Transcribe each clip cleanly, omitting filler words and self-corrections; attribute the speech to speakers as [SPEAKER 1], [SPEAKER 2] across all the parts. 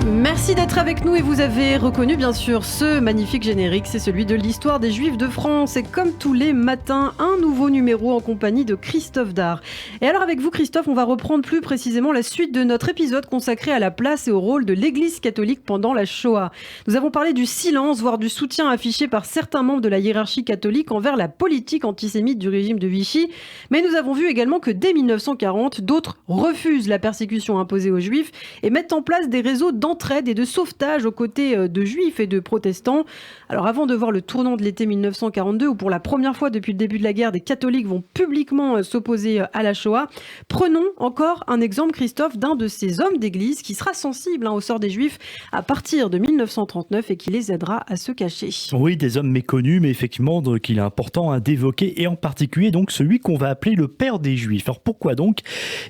[SPEAKER 1] Merci d'être avec nous et vous avez reconnu bien sûr ce magnifique générique, c'est celui de l'histoire des Juifs de France. Et comme tous les matins, un nouveau numéro en compagnie de Christophe Dard. Et alors avec vous Christophe, on va reprendre plus précisément la suite de notre épisode consacré à la place et au rôle de l'Église catholique pendant la Shoah. Nous avons parlé du silence, voire du soutien affiché par certains membres de la hiérarchie catholique envers la politique antisémite du régime de Vichy. Mais nous avons vu également que dès 1940, d'autres refusent la persécution imposée aux Juifs et mettent en place des réseaux d'entraide et de sauvetage aux côtés de juifs et de protestants. Alors avant de voir le tournant de l'été 1942 où pour la première fois depuis le début de la guerre des catholiques vont publiquement s'opposer à la Shoah, prenons encore un exemple Christophe d'un de ces hommes d'église qui sera sensible au sort des juifs à partir de 1939 et qui les aidera à se cacher.
[SPEAKER 2] Oui, des hommes méconnus mais effectivement qu'il est important d'évoquer et en particulier donc celui qu'on va appeler le père des juifs. Alors pourquoi donc ?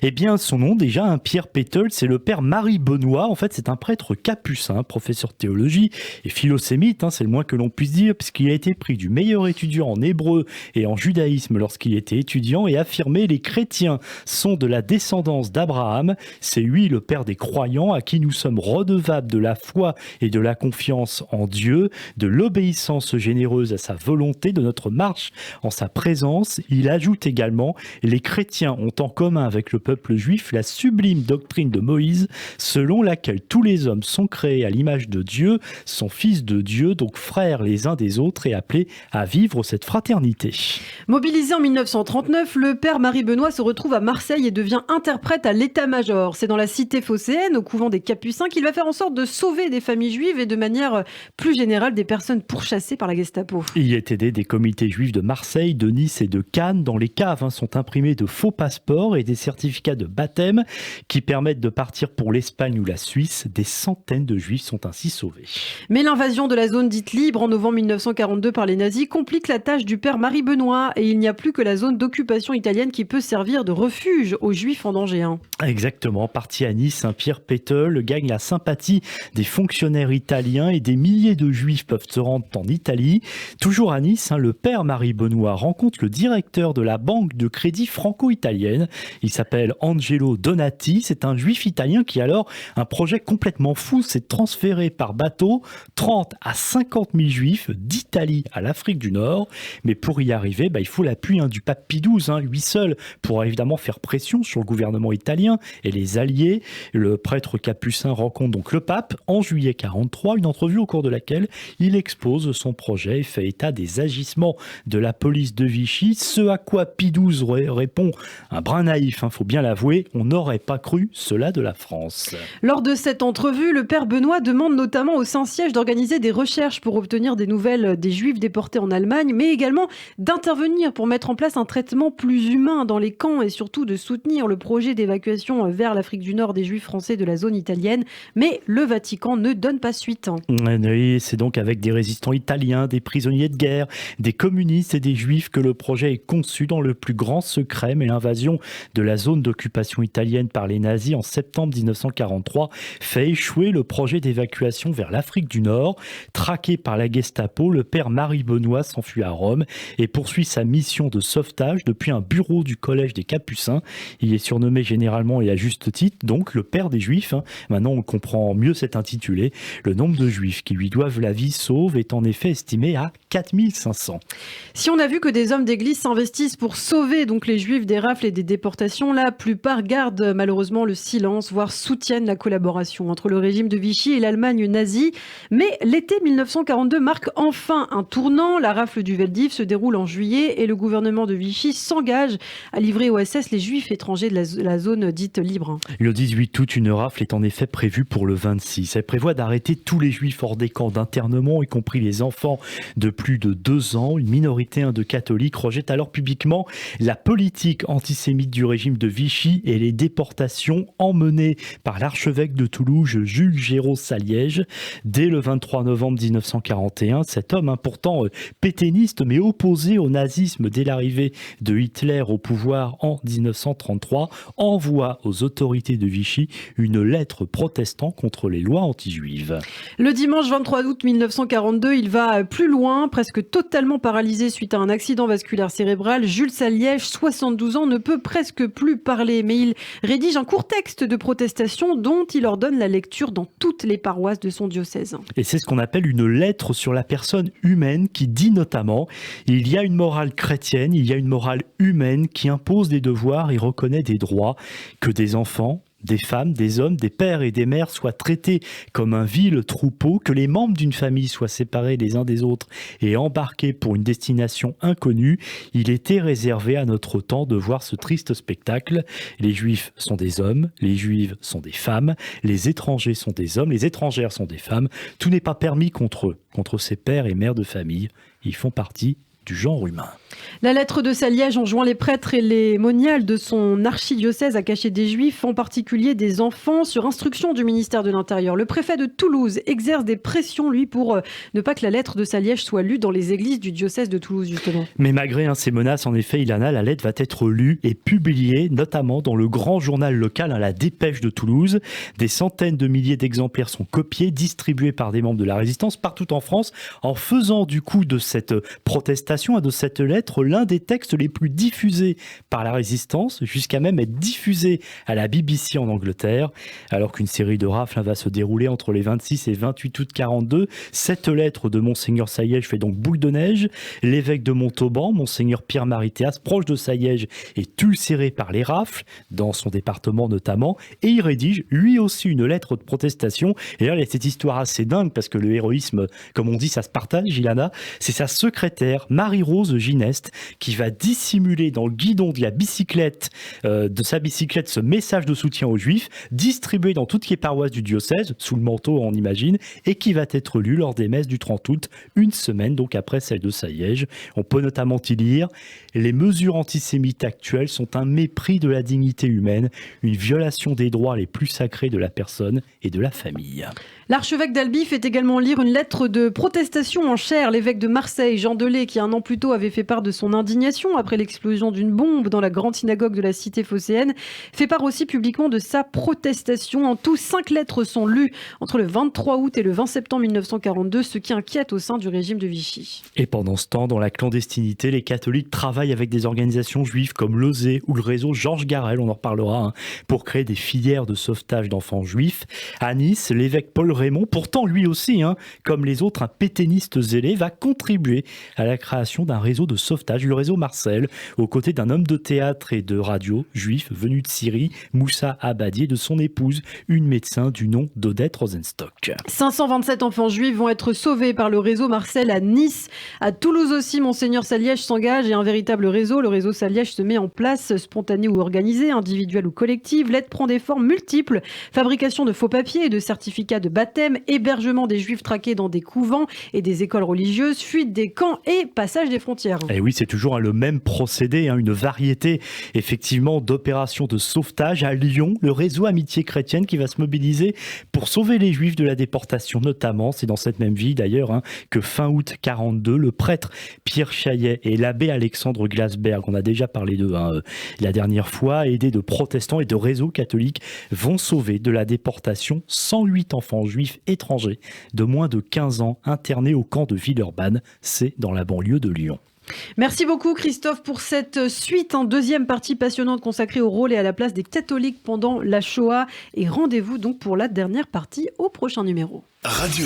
[SPEAKER 2] Eh bien son nom déjà, Pierre Péteul, c'est le père Marie Benoît. En fait c'est un prêtre capucin, professeur de théologie et philosémite, c'est le moins que l'on puisse dire, puisqu'il a été pris du meilleur étudiant en hébreu et en judaïsme lorsqu'il était étudiant et affirmé les chrétiens sont de la descendance d'Abraham. C'est lui le père des croyants à qui nous sommes redevables de la foi et de la confiance en Dieu, de l'obéissance généreuse à sa volonté, de notre marche en sa présence. Il ajoute également, les chrétiens ont en commun avec le peuple juif la sublime doctrine de Moïse, selon laquelle tous les hommes sont créés à l'image de Dieu, sont fils de Dieu, donc frères les uns des autres et appelés à vivre cette fraternité.
[SPEAKER 1] Mobilisé en 1939, le père Marie Benoît se retrouve à Marseille et devient interprète à l'état-major. C'est dans la cité phocéenne, au couvent des Capucins, qu'il va faire en sorte de sauver des familles juives et de manière plus générale des personnes pourchassées par la Gestapo.
[SPEAKER 2] Il est aidé des comités juifs de Marseille, de Nice et de Cannes. Dans les caves sont imprimés de faux passeports et des certificats de baptême qui permettent de partir pour l'Espagne ou la Suisse. Des centaines de juifs sont ainsi sauvés.
[SPEAKER 1] Mais l'invasion de la zone dite libre en novembre 1942 par les nazis complique la tâche du père Marie Benoît et il n'y a plus que la zone d'occupation italienne qui peut servir de refuge aux juifs en danger.
[SPEAKER 2] Exactement, parti à Nice, Pierre Péteul gagne la sympathie des fonctionnaires italiens et des milliers de juifs peuvent se rendre en Italie. Toujours à Nice, le père Marie Benoît rencontre le directeur de la banque de crédit franco-italienne. Il s'appelle Angelo Donati, c'est un juif italien qui a alors un projet complètement fou, c'est de transférer par bateau 30 à 50 000 juifs d'Italie à l'Afrique du Nord. Mais pour y arriver, il faut l'appui du pape Pie XII, lui seul, pour évidemment faire pression sur le gouvernement italien et les alliés. Le prêtre capucin rencontre donc le pape en juillet 1943, une entrevue au cours de laquelle il expose son projet et fait état des agissements de la police de Vichy, ce à quoi Pie XII répond un brin naïf, faut bien l'avouer, on n'aurait pas cru cela de la France.
[SPEAKER 1] Lors de cette entrevue, le père Benoît demande notamment au Saint-Siège d'organiser des recherches pour obtenir des nouvelles des Juifs déportés en Allemagne, mais également d'intervenir pour mettre en place un traitement plus humain dans les camps et surtout de soutenir le projet d'évacuation vers l'Afrique du Nord des Juifs français de la zone italienne. Mais le Vatican ne donne pas suite.
[SPEAKER 2] Oui, c'est donc avec des résistants italiens, des prisonniers de guerre, des communistes et des Juifs que le projet est conçu dans le plus grand secret. Mais l'invasion de la zone d'occupation italienne par les nazis en septembre 1943 fait échouer le projet d'évacuation vers l'Afrique du Nord. Traqué par la Gestapo, le père Marie Benoît s'enfuit à Rome et poursuit sa mission de sauvetage depuis un bureau du collège des Capucins. Il est surnommé généralement et à juste titre donc le père des Juifs. Maintenant on comprend mieux cet intitulé. Le nombre de Juifs qui lui doivent la vie sauve est en effet estimé à 4500.
[SPEAKER 1] Si on a vu que des hommes d'église s'investissent pour sauver donc les Juifs des rafles et des déportations, la plupart gardent malheureusement le silence, voire soutiennent la collaboration entre le régime de Vichy et l'Allemagne nazie. Mais l'été 1942 marque enfin un tournant. La rafle du Veldiv se déroule en juillet et le gouvernement de Vichy s'engage à livrer aux SS les Juifs étrangers de la zone dite libre.
[SPEAKER 2] Le 18 août, une rafle est en effet prévue pour le 26. Elle prévoit d'arrêter tous les Juifs hors des camps d'internement, y compris les enfants de plus de 2 ans. Une minorité de catholiques rejette alors publiquement la politique antisémite du régime de Vichy et les déportations emmenées par l'archevêque de Toulouse, Jules Géraud Saliège. Dès le 23 novembre 1941, cet homme, pourtant pétainiste mais opposé au nazisme dès l'arrivée de Hitler au pouvoir en 1933, envoie aux autorités de Vichy une lettre protestant contre les lois anti-juives.
[SPEAKER 1] Le dimanche 23 août 1942, il va plus loin, presque totalement paralysé suite à un accident vasculaire cérébral. Jules Saliège, 72 ans, ne peut presque plus parler, mais il rédige un court texte de protestation dont il ordonne la lecture lecture dans toutes les paroisses de son diocèse.
[SPEAKER 2] Et c'est ce qu'on appelle une lettre sur la personne humaine qui dit notamment « Il y a une morale chrétienne, il y a une morale humaine qui impose des devoirs et reconnaît des droits, que des enfants, des femmes, des hommes, des pères et des mères soient traités comme un vil troupeau, que les membres d'une famille soient séparés les uns des autres et embarqués pour une destination inconnue. Il était réservé à notre temps de voir ce triste spectacle. Les Juifs sont des hommes, les Juives sont des femmes, les étrangers sont des hommes, les étrangères sont des femmes. Tout n'est pas permis contre eux, contre ces pères et mères de famille. Ils font partie du genre humain.
[SPEAKER 1] La lettre de Saliège enjoint les prêtres et les moniales de son archidiocèse à cacher des Juifs, en particulier des enfants, sur instruction du ministère de l'Intérieur. Le préfet de Toulouse exerce des pressions, lui, pour ne pas que la lettre de Saliège soit lue dans les églises du diocèse de Toulouse, justement.
[SPEAKER 2] Mais malgré ces menaces, en effet, Ilana, la lettre va être lue et publiée, notamment dans le grand journal local, la Dépêche de Toulouse. Des centaines de milliers d'exemplaires sont copiés, distribués par des membres de la résistance partout en France, en faisant du coup de cette protestation et de cette lettre l'un des textes les plus diffusés par la résistance, jusqu'à même être diffusé à la BBC en Angleterre, alors qu'une série de rafles va se dérouler entre les 26 et 28 août 42. Cette lettre de Monseigneur Saliège fait donc boule de neige. L'évêque de Montauban, Monseigneur Pierre-Marie Théas, proche de Saliège, est ulcéré par les rafles, dans son département notamment, et il rédige lui aussi une lettre de protestation. Et là, il y a cette histoire assez dingue, parce que le héroïsme, comme on dit, ça se partage, Ilana. C'est sa secrétaire, Marie-Rose Gineste, qui va dissimuler dans le guidon de la bicyclette, de sa bicyclette, ce message de soutien aux Juifs, distribué dans toutes les paroisses du diocèse, sous le manteau on imagine, et qui va être lu lors des messes du 30 août, une semaine donc après celle de Saliège. On peut notamment y lire « Les mesures antisémites actuelles sont un mépris de la dignité humaine, une violation des droits les plus sacrés de la personne et de la famille ».
[SPEAKER 1] L'archevêque d'Albi fait également lire une lettre de protestation en chair. L'évêque de Marseille, Jean Delay, qui un an plus tôt avait fait part de son indignation après l'explosion d'une bombe dans la grande synagogue de la cité phocéenne, fait part aussi publiquement de sa protestation. En tout, 5 lettres sont lues entre le 23 août et le 20 septembre 1942, ce qui inquiète au sein du régime de Vichy.
[SPEAKER 2] Et pendant ce temps, dans la clandestinité, les catholiques travaillent avec des organisations juives comme l'OSE ou le réseau Georges Garel, on en reparlera, pour créer des filières de sauvetage d'enfants juifs. À Nice, l'évêque Paul Raymond, pourtant lui aussi, comme les autres, un pétainiste zélé, va contribuer à la création d'un réseau de sauvetage, le réseau Marcel, aux côtés d'un homme de théâtre et de radio juif venu de Syrie, Moussa Abadi, et de son épouse, une médecin du nom d'Odette Rosenstock.
[SPEAKER 1] 527 enfants juifs vont être sauvés par le réseau Marcel à Nice. À Toulouse aussi, Monseigneur Saliège s'engage et un véritable réseau. Le réseau Saliège se met en place, spontané ou organisé, individuel ou collectif. L'aide prend des formes multiples. Fabrication de faux papiers et de certificats de baptême, hébergement des juifs traqués dans des couvents et des écoles religieuses, fuite des camps et passage des frontières.
[SPEAKER 2] Et oui, c'est toujours le même procédé, une variété effectivement d'opérations de sauvetage. À Lyon, le réseau Amitié chrétienne qui va se mobiliser pour sauver les juifs de la déportation notamment. C'est dans cette même ville d'ailleurs que fin août 42, le prêtre Pierre Chaillet et l'abbé Alexandre Glasberg, on a déjà parlé d'eux la dernière fois, aidés de protestants et de réseaux catholiques, vont sauver de la déportation 108 enfants juifs étrangers de moins de 15 ans internés au camp de Villeurbanne, c'est dans la banlieue de Lyon.
[SPEAKER 1] Merci beaucoup Christophe pour cette suite en deuxième partie passionnante consacrée au rôle et à la place des catholiques pendant la Shoah. Et rendez-vous donc pour la dernière partie au prochain numéro. Radio